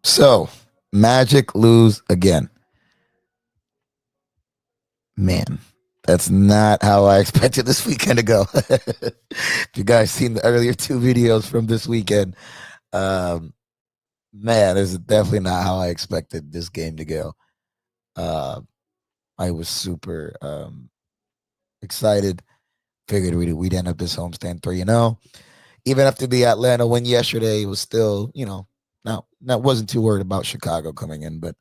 So, Magic lose again. Man, that's not how I expected this weekend to go. If you guys seen the earlier two videos from this weekend, um, man, this is definitely not how I expected this game to go. Uh, I was super excited. Figured we'd end up this homestand 3-0. Even after the Atlanta win yesterday, it was still, now wasn't too worried about Chicago coming in, but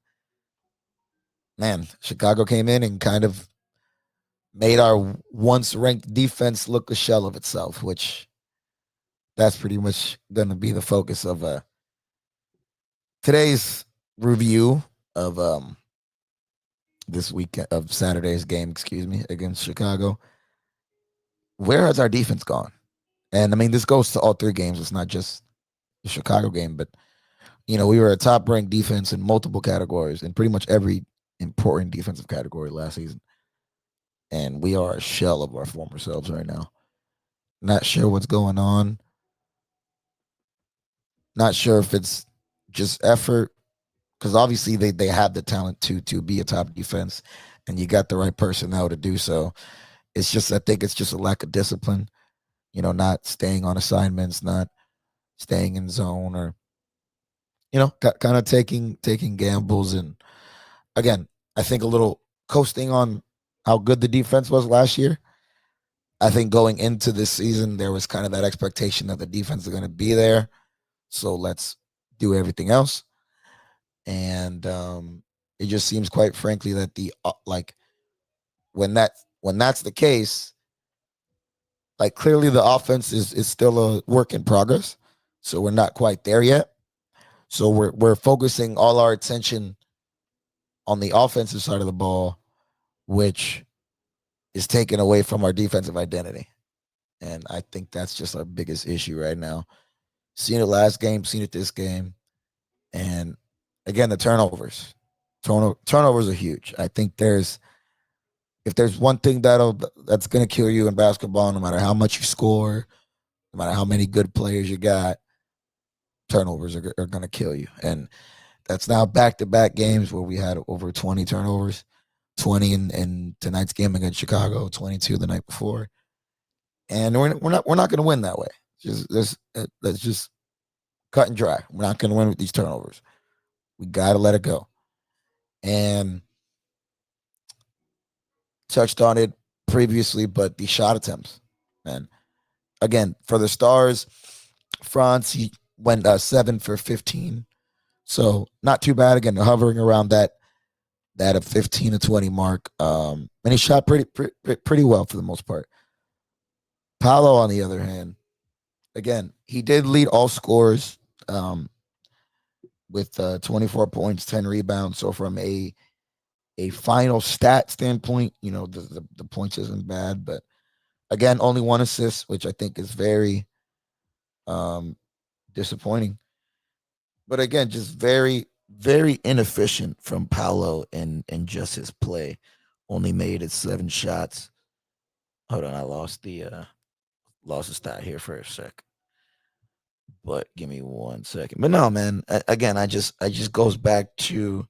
man, Chicago came in and kind of made our once ranked defense look a shell of itself, which that's pretty much going to be the focus of today's review of this week of Saturday's game, excuse me, against Chicago. Where has our defense gone? And I mean, this goes to all three games. It's not just the Chicago game, but we were a top ranked defense in multiple categories, in pretty much every important defensive category last season. And we are a shell of our former selves right now. Not sure what's going on. Not sure if it's just effort, because obviously they have the talent to be a top defense, and you got the right personnel to do so. It's just I think it's just a lack of discipline. Not staying on assignments, not staying in zone, or kind of taking gambles. And again, I think a little coasting on how good the defense was last year. I think going into this season, there was kind of that expectation that the defense is going to be there. So let's do everything else. And it just seems, quite frankly, that the like when that's the case, like clearly the offense is still a work in progress. So we're not quite there yet. So we're focusing all our attention on the offensive side of the ball, which is taken away from our defensive identity. And I think that's just our biggest issue right now. Seen it last game, seen it this game. And again, the turnovers. Turnovers are huge. I think if there's one thing that's gonna kill you in basketball, no matter how much you score, no matter how many good players you got, turnovers are gonna kill you. And that's now back to back games where we had over 20 turnovers, 20 in tonight's game against Chicago, 22 the night before. And we're not gonna win that way. That's just cut and dry. We're not gonna win with these turnovers. We gotta let it go. And touched on it previously, but the shot attempts, man. Again, for the Stars, Franz, he went 7 for 15. So not too bad. Again, hovering around that of 15 to 20 mark. And he shot pretty well for the most part. Paolo, on the other hand, again, he did lead all scorers with 24 points, 10 rebounds. So from a final stat standpoint, the points isn't bad, but again, only one assist, which I think is very um, disappointing. But again, just very, very inefficient from Paolo and just his play. Only made it 7 shots. Hold on, I lost the stat here for a sec. But give me 1 second. But no, man. Again, I just goes back to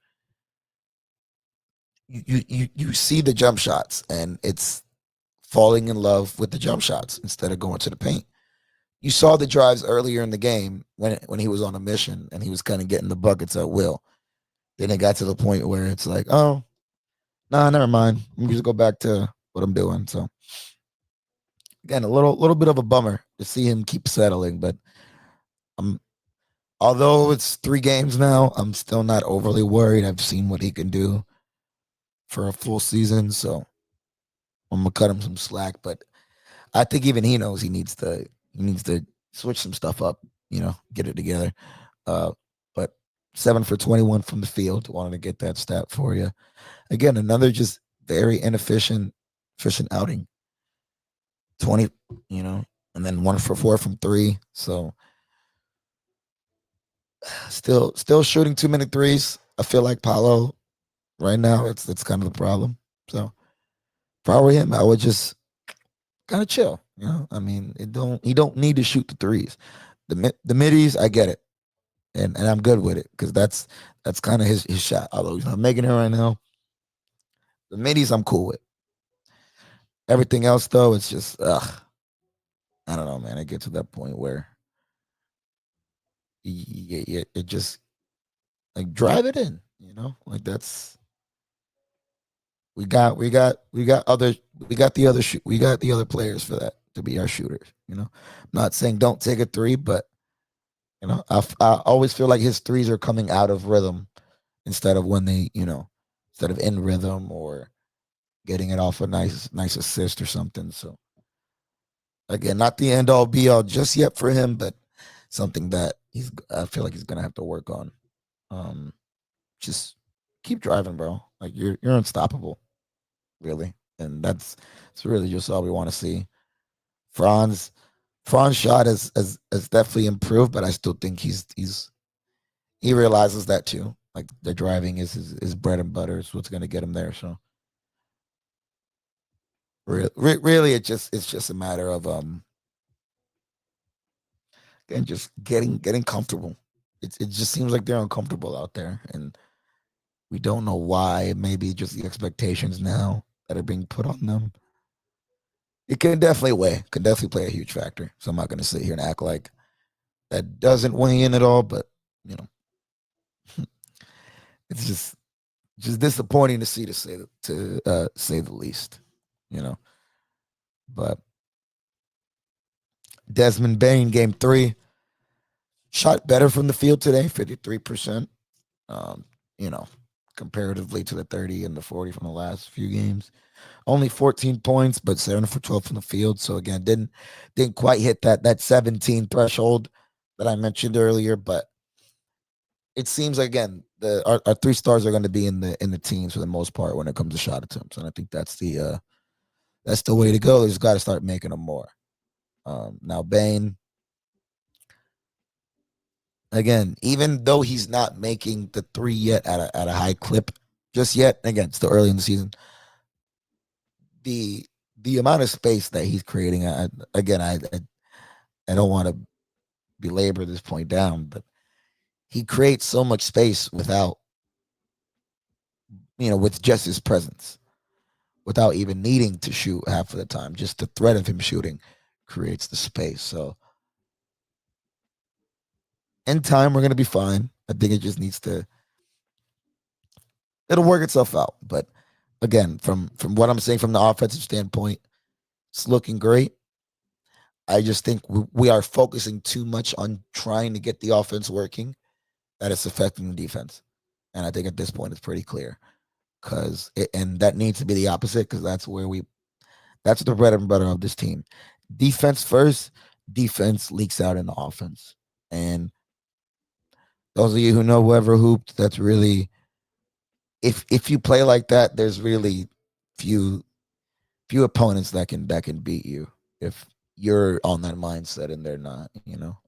you see the jump shots, and it's falling in love with the jump shots instead of going to the paint. You saw the drives earlier in the game when he was on a mission and he was kind of getting the buckets at will. Then it got to the point where it's like, oh, nah, never mind. Let me just go back to what I'm doing. So again, a little bit of a bummer to see him keep settling, but I'm although it's 3 games now, I'm still not overly worried. I've seen what he can do for a full season, so I'm gonna cut him some slack. But I think even he knows he needs to switch some stuff up, get it together. But 7 for 21 from the field. Wanted to get that stat for you. Again, another just very inefficient, efficient outing. 20, and then 1 for 4 from three. So still shooting too many threes. I feel like Paolo right now. It's kind of the problem. So if I were him, I would just kind of chill. I mean, he don't need to shoot the threes. The middies, I get it. and I'm good with it because that's kind of his shot. Although he's not making it right now, the middies I'm cool with. Everything else though, it's just I don't know, man. I get to that point where it just like drive it in, like that's we got the other we got the other players for that to be our shooters. I'm not saying don't take a three, but I always feel like his threes are coming out of rhythm instead of when they instead of in rhythm or getting it off a nice assist or something. So again, not the end all be all just yet for him, but something that I feel like he's gonna have to work on. Um, just keep driving, bro. Like you're unstoppable, really, and it's really just all we want to see. Franz Franz shot has definitely improved, but I still think he realizes that too. Like the driving is his bread and butter. Is what's gonna get him there. So really, it's just a matter of and just getting comfortable. It just seems like they're uncomfortable out there, and we don't know why. Maybe just the expectations now that are being put on them. It can definitely play a huge factor. So I'm not going to sit here and act like that doesn't weigh in at all. But you know, it's just disappointing to see say the least. You know, but Desmond Bain, game 3, shot better from the field today, 53%. Um, you know, comparatively to the 30 and the 40 from the last few games. Only 14 points, but 7 for 12 from the field. So again, didn't quite hit that 17 threshold that I mentioned earlier. But it seems like, again, our 3 stars are going to be in the teams for the most part when it comes to shot attempts, and I think that's the way to go. He's got to start making them more. Now Bain, again, even though he's not making the 3 yet at a high clip just yet, again, still early in the season, the the amount of space that he's creating, I don't want to belabor this point down, but he creates so much space without, with just his presence, without even needing to shoot half of the time. Just the threat of him shooting creates the space. So in time, we're going to be fine. I think it just it'll work itself out. But again, from what I'm saying from the offensive standpoint, it's looking great. I just think we are focusing too much on trying to get the offense working that it's affecting the defense. And I think at this point it's pretty clear and that needs to be the opposite because that's the bread and butter of this team. Defense first, defense leaks out in the offense. And those of you who know whoever hooped, that's really if you play like that, there's really few opponents that can beat you if you're on that mindset and they're not,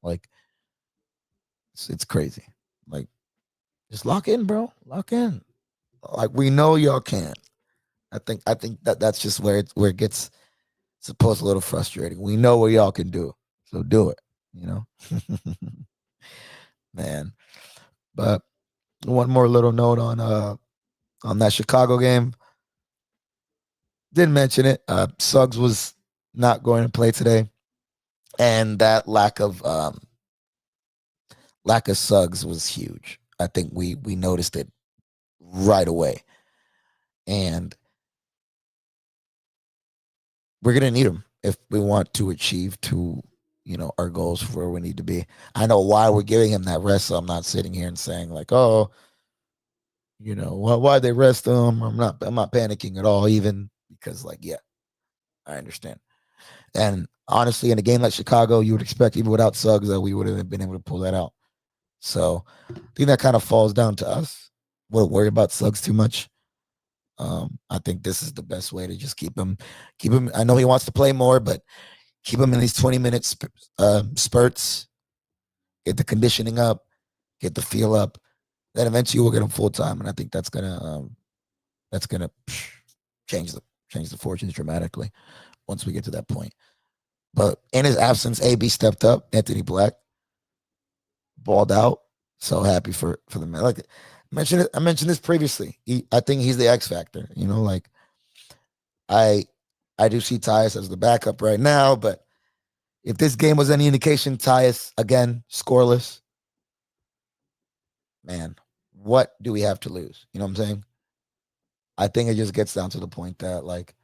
like it's crazy. Like just lock in, bro. Lock in. Like we know y'all can. I think that's just where it gets supposed a little frustrating. We know what y'all can do, so do it. You know, man. But one more little note on that Chicago game. Didn't mention it. Suggs was not going to play today, and that lack of Suggs was huge. I think we noticed it right away, and we're gonna need him if we want to achieve our goals for where we need to be. I know why we're giving him that rest, so I'm not sitting here and saying like, oh, why they rest him. I'm not panicking at all, even because like, yeah, I understand. And honestly, in a game like Chicago, you would expect even without Suggs that we would have been able to pull that out. So I think that kind of falls down to us. Wouldn't worry about Suggs too much. I think this is the best way to just keep him. Keep him. I know he wants to play more, but keep him in these 20-minute spurts. Get the conditioning up, get the feel up. Then eventually we'll get him full time, and I think that's gonna change the fortunes dramatically once we get to that point. But in his absence, AB stepped up. Anthony Black balled out. So happy for the man. Like I mentioned this previously. I think he's the X factor. Like I I do see Tyus as the backup right now, but if this game was any indication, Tyus again scoreless, man, what do we have to lose? You know what I'm saying? I think it just gets down to the point that like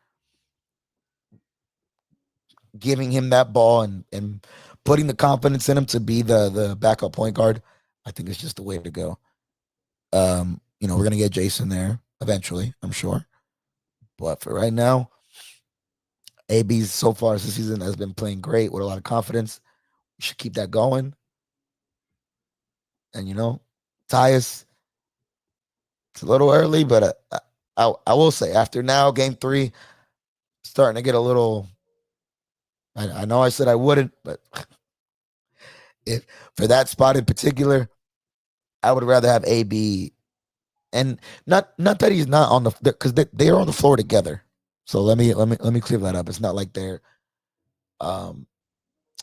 giving him that ball and putting the confidence in him to be the backup point guard, I think it's just the way to go. We're gonna get Jason there eventually, I'm sure. But for right now, AB so far this season has been playing great with a lot of confidence. We should keep that going. And Tyus, it's a little early, but I will say after now, game 3, starting to get a little. I know I said I wouldn't, but if for that spot in particular, I would rather have AB, and not that he's not on the because they are on the floor together. So let me clear that up. It's not like they're um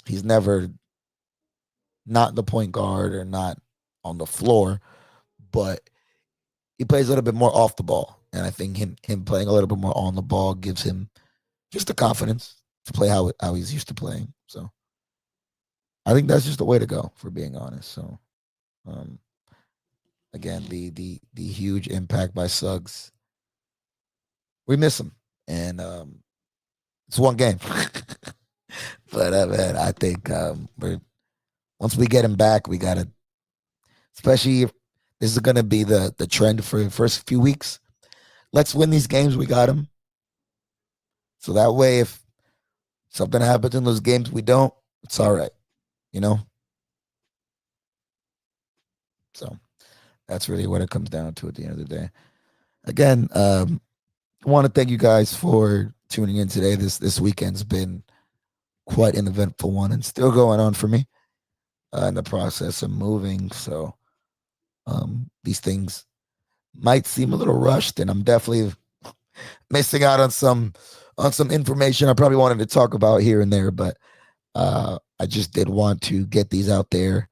he's never not the point guard or not on the floor, but he plays a little bit more off the ball, and I think him playing a little bit more on the ball gives him just the confidence to play how he's used to playing. So I think that's just the way to go, for being honest. So um, again, the huge impact by Suggs, we miss him, and it's one game, but man, I think once we get him back, we gotta, especially if this is gonna be the trend for the first few weeks. Let's win these games. We got him, so that way, if something happens in those games we don't, it's all right, you know. So that's really what it comes down to at the end of the day. Again, I want to thank you guys for tuning in today. This weekend's been quite an eventful one and still going on for me in the process of moving. So these things might seem a little rushed, and I'm definitely missing out on some information I probably wanted to talk about here and there, but I just did want to get these out there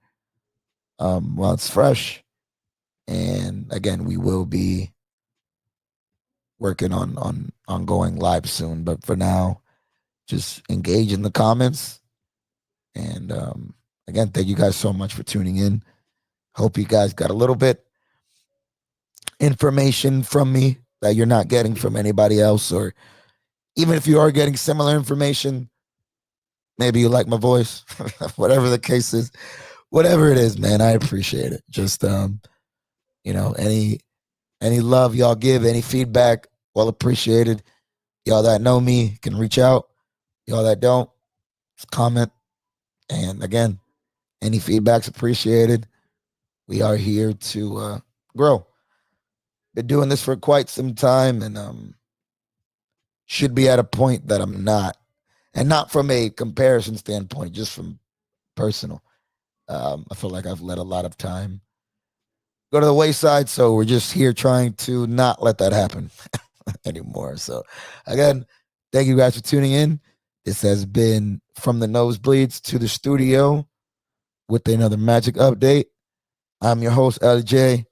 while it's fresh. And again, we will be working on going live soon. But for now, just engage in the comments. And again, thank you guys so much for tuning in. Hope you guys got a little bit information from me that you're not getting from anybody else, or even if you are getting similar information, maybe you like my voice, whatever the case is, whatever it is, man, I appreciate it. Just any love y'all give, any feedback, well appreciated. Y'all that know me can reach out. Y'all that don't, just comment. And again, any feedback's appreciated. We are here to grow. Been doing this for quite some time, and should be at a point that I'm not, and not from a comparison standpoint, just from personal. I feel like I've let a lot of time go to the wayside, so we're just here trying to not let that happen anymore. So, again, thank you guys for tuning in. This has been From the Nosebleeds to the Studio with another Magic update. I'm your host, LJ,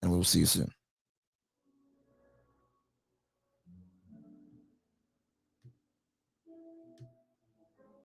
and we will see you soon.